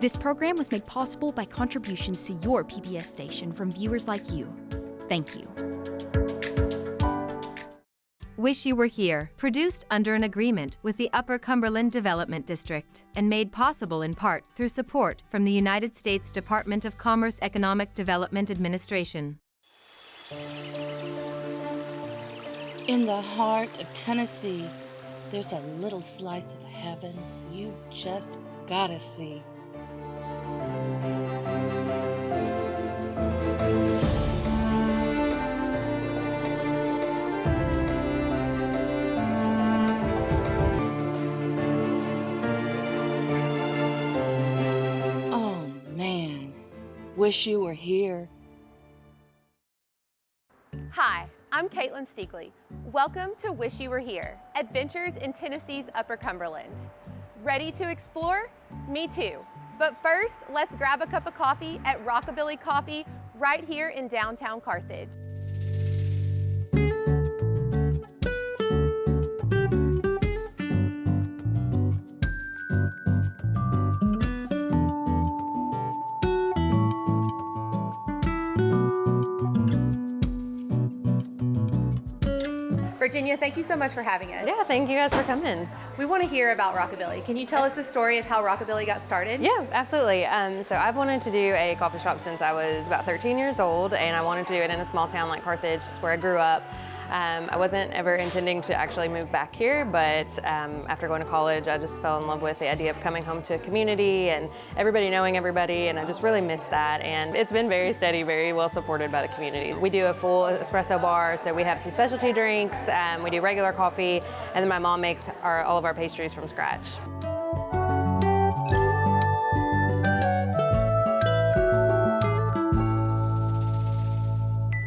This program was made possible by contributions to your PBS station from viewers like you. Thank you. Wish You Were Here, produced under an agreement with the Upper Cumberland Development District and made possible in part through support from the United States Department of Commerce Economic Development Administration. In the heart of Tennessee, there's a little slice of heaven you just gotta see. Oh man, wish you were here. Hi, I'm Caitlin Steakley. Welcome to Wish You Were Here, Adventures in Tennessee's Upper Cumberland. Ready to explore? Me too. But first, let's grab a cup of coffee at Rockabilly Coffee right here in downtown Carthage. Virginia, thank you so much for having us. Yeah, thank you guys for coming. We want to hear about Rockabilly. Can you tell us the story of how Rockabilly got started? Yeah, absolutely. So I've wanted to do a coffee shop since I was about 13 years old, and I wanted to do it in a small town like Carthage, where I grew up. I wasn't ever intending to actually move back here, but after going to college, I just fell in love with the idea of coming home to a community and everybody knowing everybody, and I just really missed that. And it's been very steady, very well supported by the community. We do a full espresso bar, so we have some specialty drinks, we do regular coffee, and then my mom makes all of our pastries from scratch.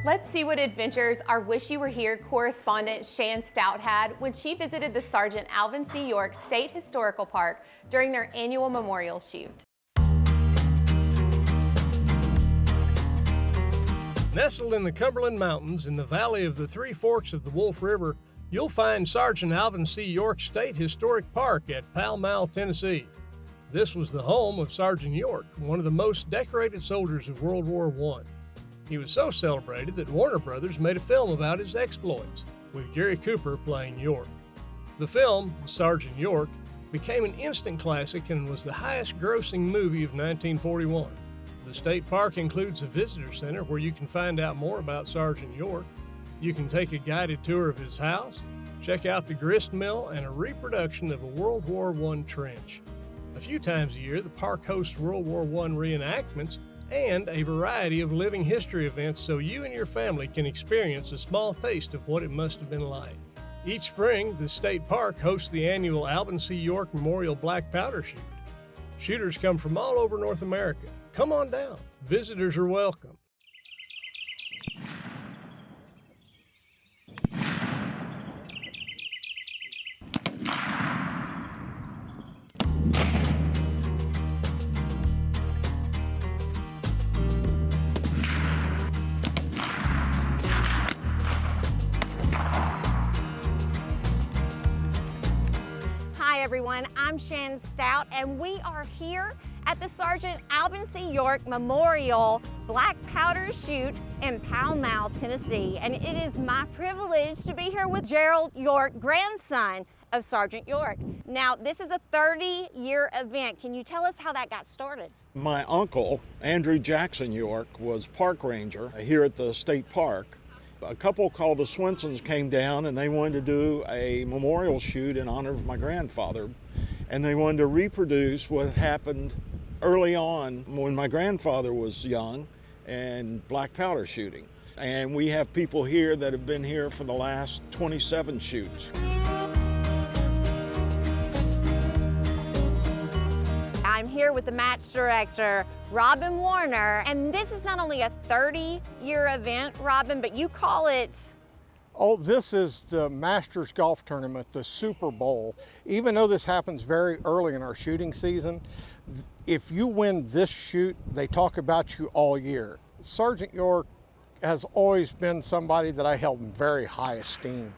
Let's see what adventures our Wish You Were Here correspondent Shan Stout had when she visited the Sergeant Alvin C. York State Historical Park during their annual memorial shoot. Nestled in the Cumberland Mountains in the valley of the Three Forks of the Wolf River, you'll find Sergeant Alvin C. York State Historic Park at Pall Mall, Tennessee. This was the home of Sergeant York, one of the most decorated soldiers of World War I. He was so celebrated that Warner Brothers made a film about his exploits, with Gary Cooper playing York. The film, Sergeant York, became an instant classic and was the highest-grossing movie of 1941. The state park includes a visitor center where you can find out more about Sergeant York. You can take a guided tour of his house, check out the grist mill, and a reproduction of a World War I trench. A few times a year, the park hosts World War I reenactments and a variety of living history events so you and your family can experience a small taste of what it must have been like. Each spring, the state park hosts the annual Alvin C. York Memorial Black Powder Shoot. Shooters come from all over North America. Come on down. Visitors are welcome. Everyone, I'm Shan Stout, and we are here at the Sergeant Alvin C. York Memorial Black Powder Shoot in Pall Mall, Tennessee. And it is my privilege to be here with Gerald York, grandson of Sergeant York. Now, this is a 30-year event. Can you tell us how that got started? My uncle, Andrew Jackson York, was park ranger here at the state park. A couple called the Swensons came down and they wanted to do a memorial shoot in honor of my grandfather. And they wanted to reproduce what happened early on when my grandfather was young and black powder shooting. And we have people here that have been here for the last 27 shoots. I'm here with the match director, Robin Warner, and this is not only a 30-year event, Robin, but you call it... Oh, this is the Masters Golf Tournament, the Super Bowl. Even though this happens very early in our shooting season, if you win this shoot, they talk about you all year. Sergeant York has always been somebody that I held in very high esteem.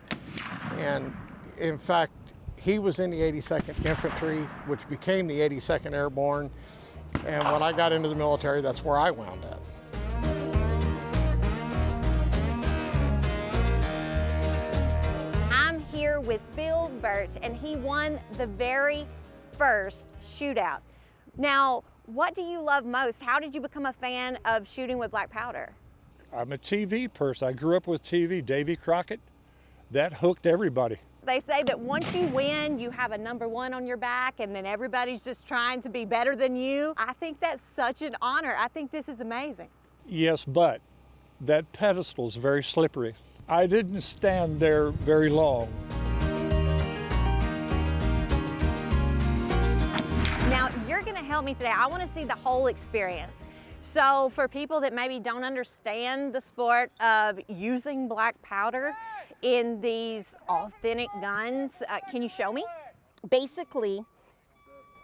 And in fact, he was in the 82nd Infantry, which became the 82nd Airborne. And when I got into the military, that's where I wound up. I'm here with Bill Burt, and he won the very first shootout. Now, what do you love most? How did you become a fan of shooting with black powder? I'm a TV person. I grew up with TV, Davy Crockett. That hooked everybody. They say that once you win, you have a #1 on your back, and then everybody's just trying to be better than you. I think that's such an honor. I think this is amazing. Yes, but that pedestal is very slippery. I didn't stand there very long. Now, you're gonna help me today. I wanna see the whole experience. So for people that maybe don't understand the sport of using black powder in these authentic guns, can you show me? Basically,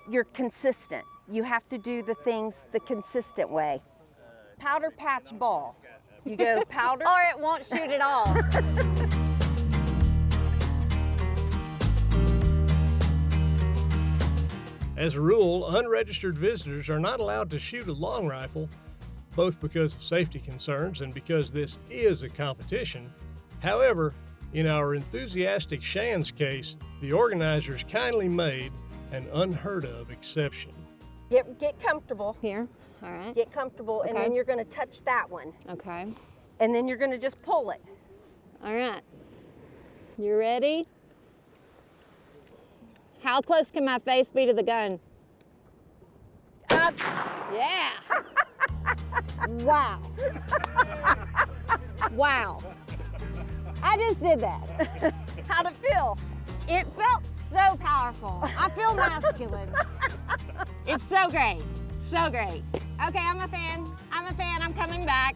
you're consistent. You have to do the things the consistent way. Powder patch ball. You go powder. Or it won't shoot at all. As a rule, unregistered visitors are not allowed to shoot a long rifle, both because of safety concerns and because this is a competition. However, in our enthusiastic Shan's case, the organizers kindly made an unheard of exception. Get comfortable. Here, all right. Get comfortable, and then you're gonna touch that one. Okay, And then you're gonna just pull it. all right. You ready? How close can my face be to the gun? Up. Yeah. Wow. Wow. I just did that. How'd it feel? It felt so powerful. I feel masculine. It's so great. So great. Okay, I'm a fan. I'm coming back.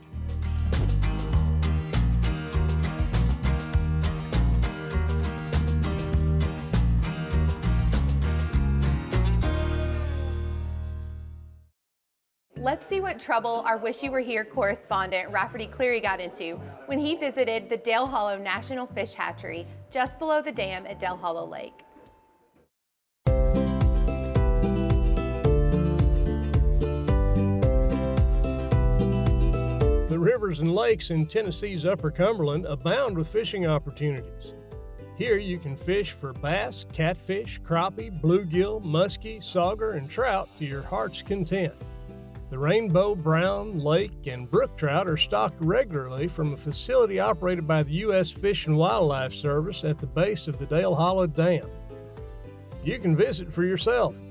Let's see what trouble our Wish You Were Here correspondent Rafferty Cleary got into when he visited the Dale Hollow National Fish Hatchery just below the dam at Dale Hollow Lake. The rivers and lakes in Tennessee's Upper Cumberland abound with fishing opportunities. Here you can fish for bass, catfish, crappie, bluegill, muskie, sauger, and trout to your heart's content. The rainbow, brown, lake, and brook trout are stocked regularly from a facility operated by the U.S. Fish and Wildlife Service at the base of the Dale Hollow Dam. You can visit for yourself.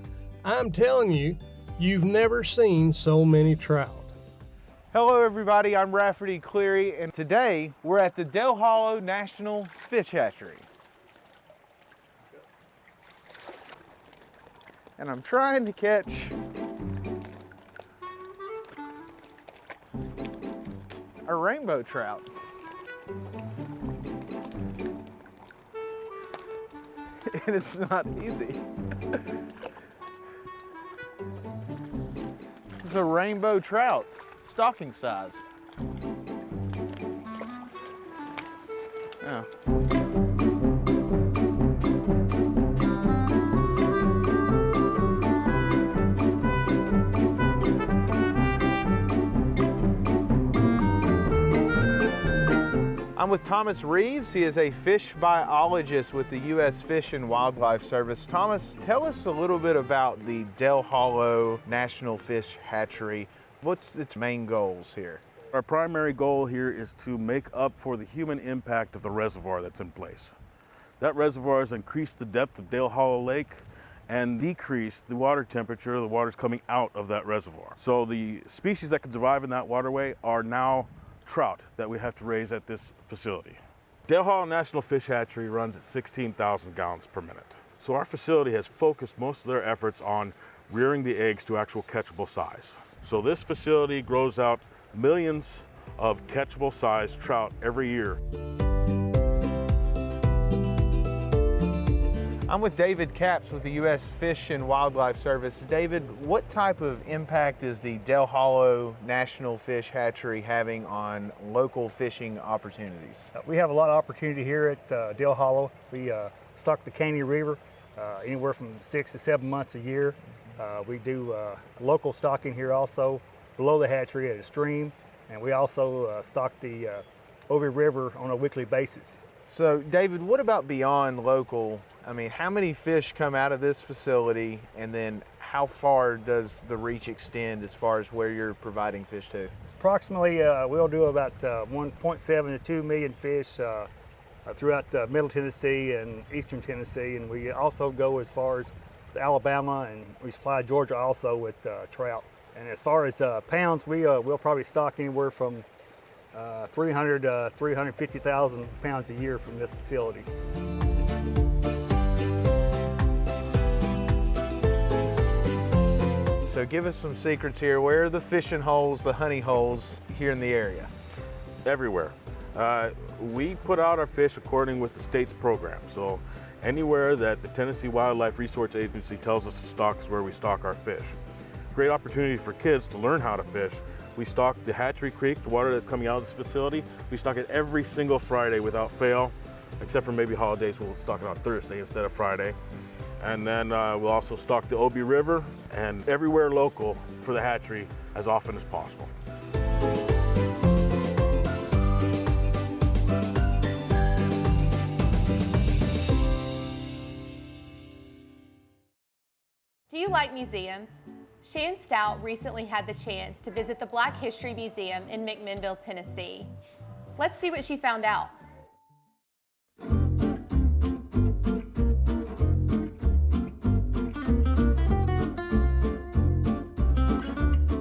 I'm telling you, you've never seen so many trout. Hello everybody, I'm Rafferty Cleary, and today we're at the Dale Hollow National Fish Hatchery. And I'm trying to catch a rainbow trout. And it's not easy. This is a rainbow trout, stocking size. Oh. I'm with Thomas Reeves. He is a fish biologist with the U.S. Fish and Wildlife Service. Thomas, tell us a little bit about the Dale Hollow National Fish Hatchery. What's its main goals here? Our primary goal here is to make up for the human impact of the reservoir that's in place. That reservoir has increased the depth of Dale Hollow Lake and decreased the water temperature. The water's coming out of that reservoir. So the species that can survive in that waterway are now trout that we have to raise at this facility. Dale Hollow National Fish Hatchery runs at 16,000 gallons per minute. So our facility has focused most of their efforts on rearing the eggs to actual catchable size. So this facility grows out millions of catchable size trout every year. I'm with David Capps with the U.S. Fish and Wildlife Service. David, what type of impact is the Dale Hollow National Fish Hatchery having on local fishing opportunities? We have a lot of opportunity here at Dale Hollow. We stock the Caney River anywhere from 6 to 7 months a year. We do local stocking here also below the hatchery at a stream, and we also stock the Obi River on a weekly basis. So David, what about beyond local? I mean, how many fish come out of this facility, and then how far does the reach extend as far as where you're providing fish to? Approximately, we'll do about 1.7 to 2 million fish throughout Middle Tennessee and Eastern Tennessee, and we also go as far as to Alabama, and we supply Georgia also with trout. And as far as pounds, we'll probably stock anywhere from 300 to 350,000 pounds a year from this facility. So give us some secrets here. Where are the fishing holes, the honey holes here in the area? Everywhere. We put out our fish according with the state's program. So anywhere that the Tennessee Wildlife Resource Agency tells us to stock is where we stock our fish. Great opportunity for kids to learn how to fish. We stock the Hatchery Creek, the water that's coming out of this facility. We stock it every single Friday without fail, except for maybe holidays. We'll stock it on Thursday instead of Friday. And then we'll also stock the Obi River and everywhere local for the hatchery as often as possible. Do you like museums? Shan Stout recently had the chance to visit the Black History Museum in McMinnville, Tennessee. Let's see what she found out.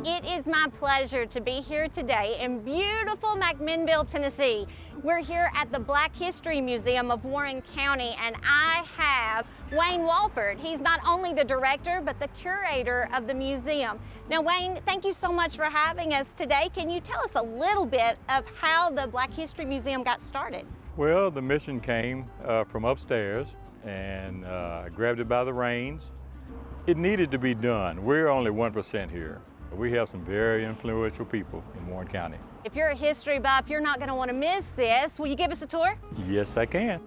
It is my pleasure to be here today in beautiful McMinnville, Tennessee. We're here at the Black History Museum of Warren County, and I have Wayne Walford. He's not only the director, but the curator of the museum. Now, Wayne, thank you so much for having us today. Can you tell us a little bit of how the Black History Museum got started? Well, the mission came from upstairs, and I grabbed it by the reins. It needed to be done. We're only 1% here. We have some very influential people in Warren County. If you're a history buff, you're not going to want to miss this. Will you give us a tour? Yes, I can.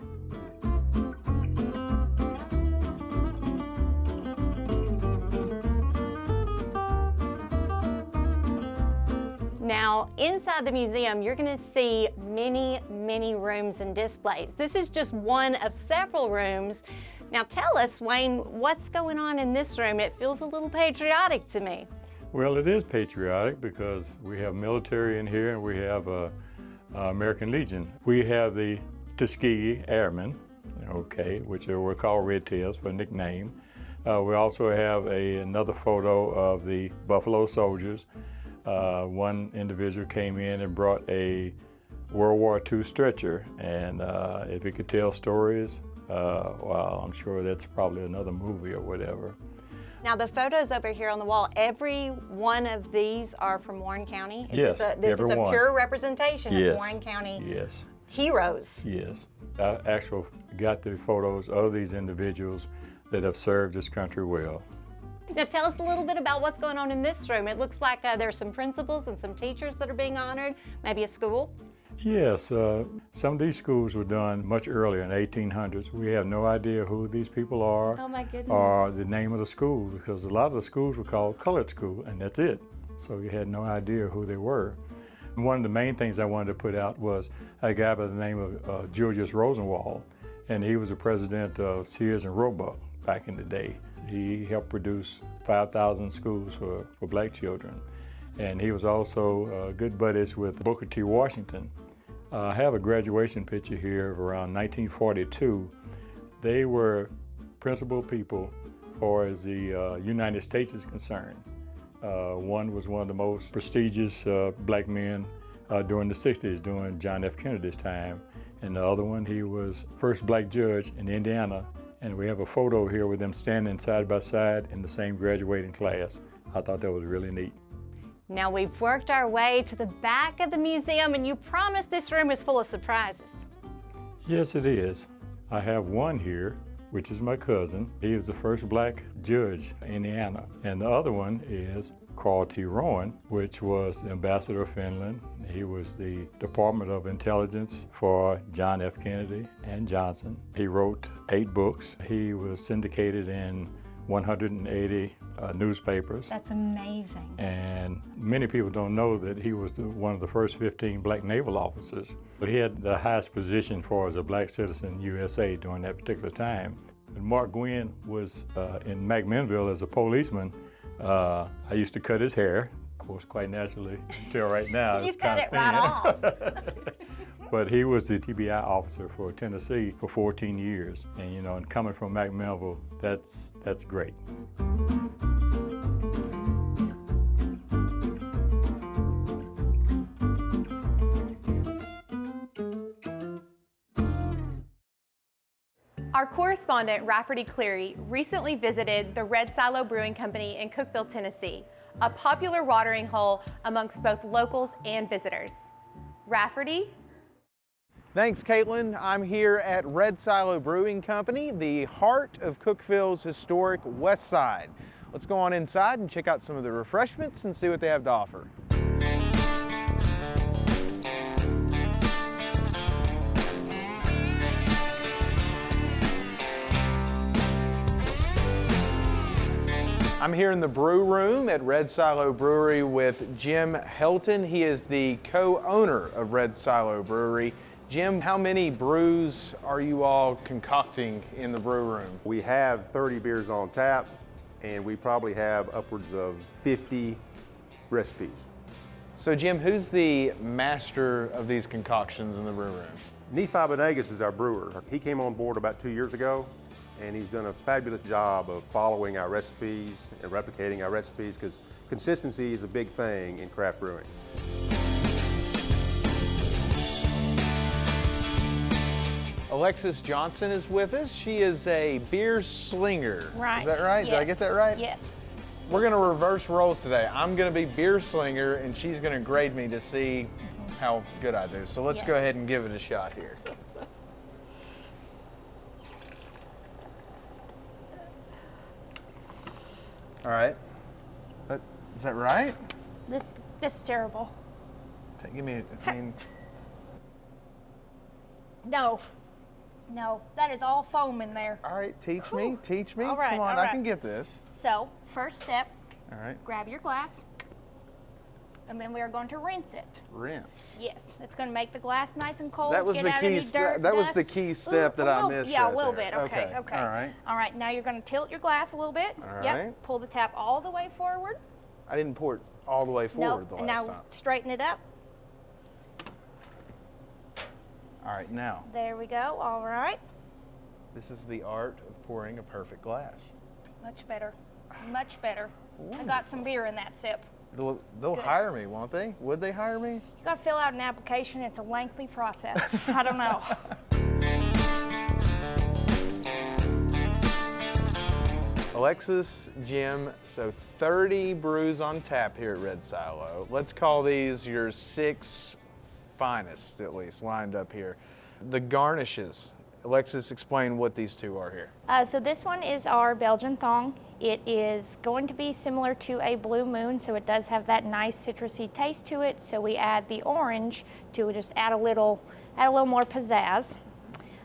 Now, inside the museum, you're going to see many, many rooms and displays. This is just one of several rooms. Now, tell us, Wayne, what's going on in this room? It feels a little patriotic to me. Well, it is patriotic because we have military in here and we have American Legion. We have the Tuskegee Airmen, okay, which we're called Red Tails for a nickname. We also have another photo of the Buffalo Soldiers. One individual came in and brought a World War II stretcher, and if he could tell stories, well, I'm sure that's probably another movie or whatever. Now, the photos over here on the wall, every one of these are from Warren County? Yes, this is a pure representation of Warren County heroes? Yes. I actually got the photos of these individuals that have served this country well. Now, tell us a little bit about what's going on in this room. It looks like there's some principals and some teachers that are being honored, maybe a school? Yes, some of these schools were done much earlier in the 1800s. We have no idea who these people are or the name of the school, because a lot of the schools were called colored school, and that's it. So you had no idea who they were. And one of the main things I wanted to put out was a guy by the name of Julius Rosenwald, and he was the president of Sears and Roebuck back in the day. He helped produce 5,000 schools for black children. And he was also good buddies with Booker T. Washington. I have a graduation picture here of around 1942. They were principal people as far as the United States is concerned. One was one of the most prestigious black men during the 60s, during John F. Kennedy's time. And the other one, he was first black judge in Indiana. And we have a photo here with them standing side by side in the same graduating class. I thought that was really neat. Now, we've worked our way to the back of the museum, and you promised this room is full of surprises. Yes, it is. I have one here, which is my cousin. He was the first black judge in Indiana. And the other one is Carl T. Rowan, which was the ambassador of Finland. He was the Department of Intelligence for John F. Kennedy and Johnson. He wrote 8 books. He was syndicated in 180 newspapers. That's amazing. And many people don't know that he was one of the first 15 black naval officers. But he had the highest position for as a black citizen in USA during that particular time. When Mark Gwynn was in McMinnville as a policeman, I used to cut his hair. Of course, quite naturally, you can tell right now You it's cut kind it of right off. But he was the TBI officer for Tennessee for 14 years. And you know, and coming from McMinnville, that's great. Our correspondent, Rafferty Cleary, recently visited the Red Silo Brewing Company in Cookeville, Tennessee, a popular watering hole amongst both locals and visitors. Rafferty? Thanks, Caitlin. I'm here at Red Silo Brewing Company, the heart of Cookeville's historic West Side. Let's go on inside and check out some of the refreshments and see what they have to offer. I'm here in the brew room at Red Silo Brewery with Jim Helton. He is the co-owner of Red Silo Brewery. Jim, how many brews are you all concocting in the brew room? We have 30 beers on tap, and we probably have upwards of 50 recipes. So Jim, who's the master of these concoctions in the brew room? Nephi Benegas is our brewer. He came on board about 2 years ago, and he's done a fabulous job of following our recipes and replicating our recipes, because consistency is a big thing in craft brewing. Alexis Johnson is with us. She is a beer slinger. Right. Is that right? Yes. Did I get that right? Yes. We're gonna reverse roles today. I'm gonna be beer slinger and she's gonna grade me to see how good I do. So let's go ahead and give it a shot here. All right. Is that right? This is terrible. Give me, I mean. No, that is all foam in there. All right, teach me. All right, Come on, all I right. can get this. So, first step, All right, grab your glass, and then we are going to rinse it. rinse. Yes, it's going to make the glass nice and cold. That was get the out key. any dirt, That was dust. the key step that I missed. Yeah, right a little there. bit. Okay. All right. All right, now you're going to tilt your glass a little bit. All Yep. right. Pull the tap all the way forward. I didn't pour it all the way forward the and last now time. straighten it up. All right, now. There we go. All right. This is the art of pouring a perfect glass. Much better. Much better. I got some beer in that sip. They'll Good. hire me, won't they? Would they hire me? You got to fill out an application. It's a lengthy process. I don't know. Alexis, Jim, so 30 brews on tap here at Red Silo. Let's call these your 6 finest, at least, lined up here. The garnishes. Alexis, explain what these two are here. So this one is our Belgian thong. It is going to be similar to a Blue Moon, so it does have that nice citrusy taste to it. So we add the orange to just add a little more pizzazz.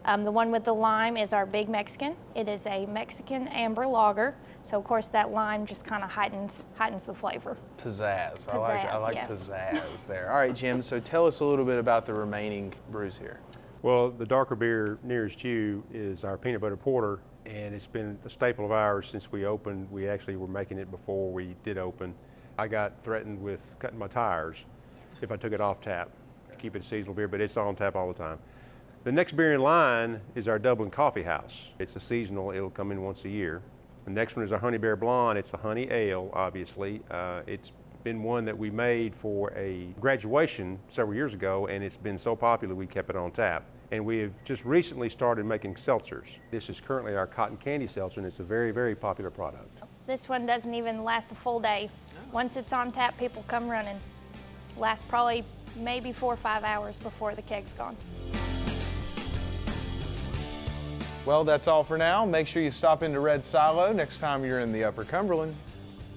The one with the lime is our Big Mexican. It is a Mexican amber lager. So of course that lime just kind of heightens the flavor. Pizzazz. I like yes. pizzazz there. All right, Jim, so tell us a little bit about the remaining brews here. Well, the darker beer nearest you is our peanut butter porter, and it's been a staple of ours since we opened. We actually were making it before we did open. I got threatened with cutting my tires if I took it off tap to keep it a seasonal beer, but it's on tap all the time. The next beer in line is our Dublin Coffee House. It's a seasonal, it'll come in once a year. The next one is our Honey Bear Blonde. It's a honey ale, obviously. It's been one that we made for a graduation several years ago, and it's been so popular we kept it on tap. And we have just recently started making seltzers. This is currently our cotton candy seltzer, and it's a very, very popular product. This one doesn't even last a full day. Once it's on tap, people come running. Lasts probably maybe 4 or 5 hours before the keg's gone. Well, that's all for now. Make sure you stop into Red Silo next time you're in the Upper Cumberland.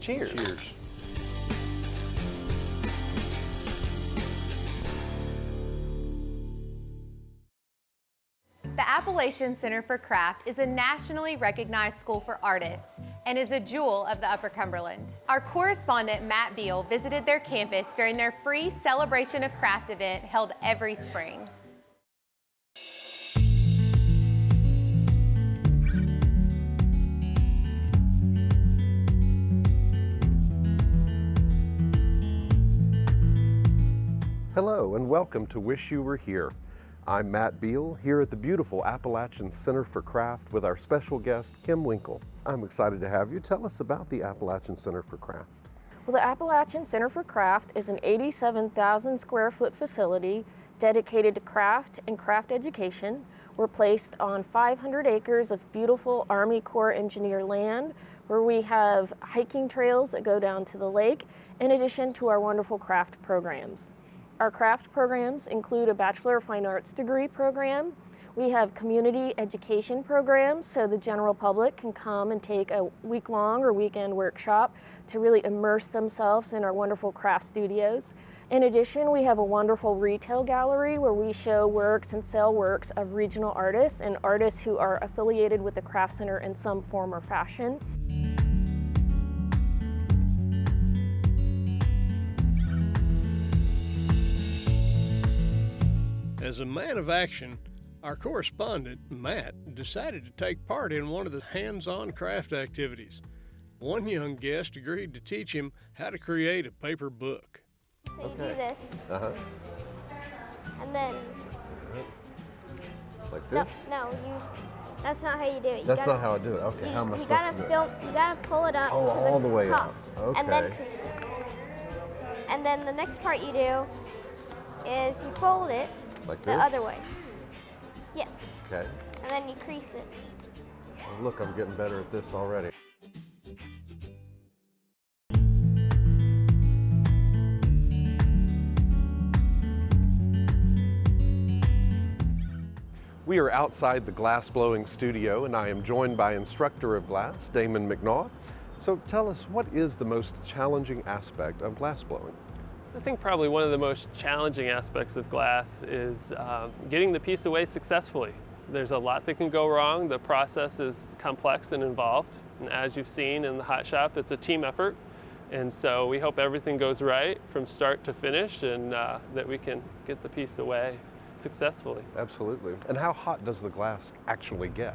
Cheers. Cheers. The Appalachian Center for Craft is a nationally recognized school for artists. and is a jewel of the Upper Cumberland. Our correspondent Matt Beal visited their campus during their free Celebration of Craft event held every spring. Hello and welcome to Wish You Were Here. I'm Matt Beal here at the beautiful Appalachian Center for Craft with our special guest, Kim Winkle. I'm excited to have you. Tell us about the Appalachian Center for Craft. Well, the Appalachian Center for Craft is an 87,000 square foot facility dedicated to craft and craft education. We're placed on 500 acres of beautiful Army Corps engineer land where we have hiking trails that go down to the lake in addition to our wonderful craft programs. Our craft programs include a Bachelor of Fine Arts degree program. We have community education programs so the general public can come and take a week-long or weekend workshop to really immerse themselves in our wonderful craft studios. In addition, we have a wonderful retail gallery where we show works and sell works of regional artists and artists who are affiliated with the Craft Center in some form or fashion. As a man of action, our correspondent, Matt, decided to take part in one of the hands-on craft activities. One young guest agreed to teach him how to create a paper book. So you do this, and then... Like this? No, that's not how you do it. That's not how I do it. Okay, how am I supposed to do it? You gotta pull it up to all the way top, up. Okay. and then crease it. And then the next part you do is you fold it Like the this? other way. Yes. Okay. And then you crease it. Well, look, I'm getting better at this already. We are outside the glass blowing studio and I am joined by instructor of glass, Damon McNaugh. So tell us, what is the most challenging aspect of glass blowing? I think probably one of the most challenging aspects of glass is getting the piece away successfully. There's a lot that can go wrong. The process is complex and involved. And as you've seen in the hot shop, it's a team effort. And so we hope everything goes right from start to finish and that we can get the piece away successfully. Absolutely. And how hot does the glass actually get?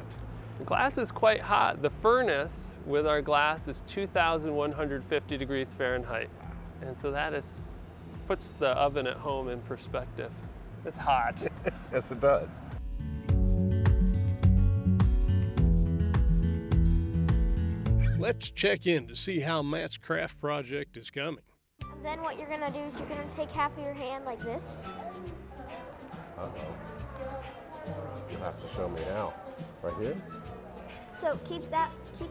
The glass is quite hot. The furnace with our glass is 2,150 degrees Fahrenheit. And so that puts the oven at home in perspective. It's hot. Yes, it does. Let's check in to see how Matt's craft project is coming. And then what you're gonna do is you're gonna take half of your hand like this. Uh-oh. You'll have to show me how. Right here? So keep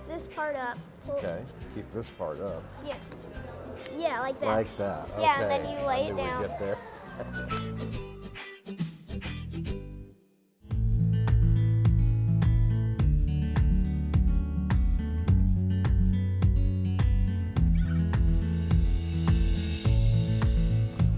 this part up. Okay, keep this part up. Yes. Yeah, like that. Like that. Yeah, okay. and then you lay it down. Get there.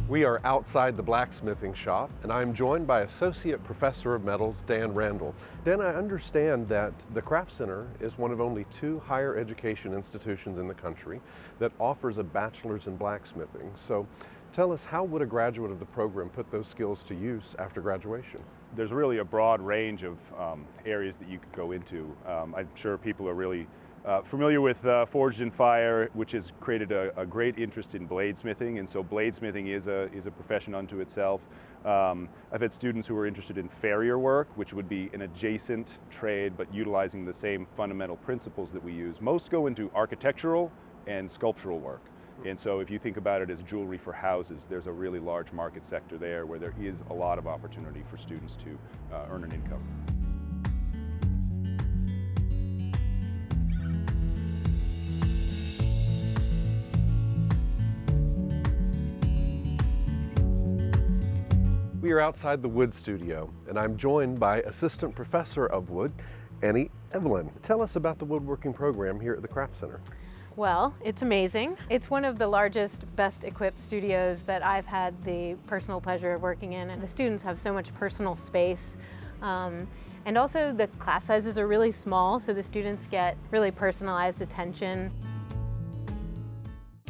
We are outside the blacksmithing shop, and I'm joined by Associate Professor of Metals, Dan Randall. Dan, I understand that the Craft Center is one of only 2 higher education institutions in the country that offers a bachelor's in blacksmithing. So tell us, how would a graduate of the program put those skills to use after graduation? There's really a broad range of areas that you could go into. I'm sure people are really familiar with Forged in Fire, which has created a great interest in bladesmithing, and so bladesmithing is a profession unto itself. I've had students who are interested in farrier work, which would be an adjacent trade but utilizing the same fundamental principles that we use. Most go into architectural and sculptural work. And so if you think about it as jewelry for houses, there's a really large market sector there where there is a lot of opportunity for students to earn an income. We are outside the wood studio, and I'm joined by Assistant Professor of Wood, Annie Evelyn. Tell us about the woodworking program here at the Craft Center. Well, it's amazing. It's one of the largest, best equipped studios that I've had the personal pleasure of working in, and the students have so much personal space. And also the class sizes are really small, so the students get really personalized attention.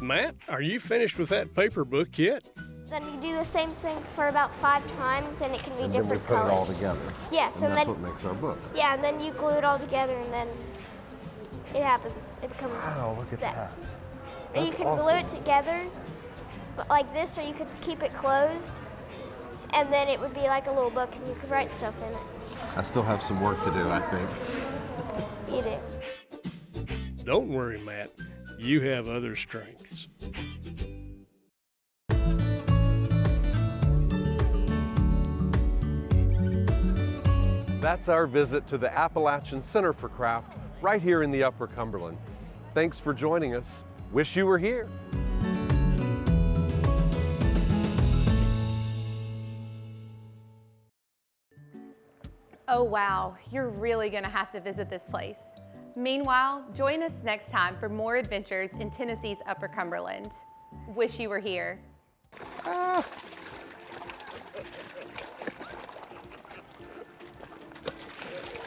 Matt, are you finished with that paper book yet? Then you do the same thing for about 5 times, and it can be And then we different put colors. it all together. Yes, and and that's then what makes our book. yeah, and then you glue it all together, and then it happens. It becomes. Wow, look at that. And you That's can awesome. glue it together, but like this, or you could keep it closed, and then it would be like a little book, and you could write stuff in it. I still have some work to do, I think. You do. Don't worry, Matt. You have other strengths. That's our visit to the Appalachian Center for Craft right here in the Upper Cumberland. Thanks for joining us. Wish you were here. Oh wow, you're really gonna have to visit this place. Meanwhile, join us next time for more adventures in Tennessee's Upper Cumberland. Wish you were here.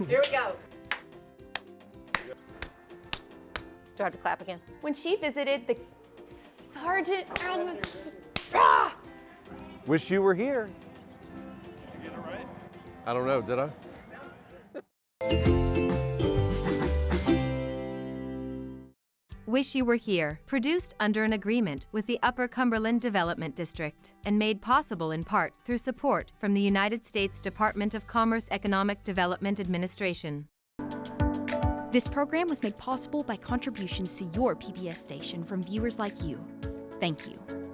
Here we go. Do I have to clap again? When she visited the Sergeant Alvin Wish you were here. Did you get it right? I don't know, did I? Wish You Were Here, produced under an agreement with the Upper Cumberland Development District and made possible in part through support from the United States Department of Commerce Economic Development Administration. This program was made possible by contributions to your PBS station from viewers like you. Thank you.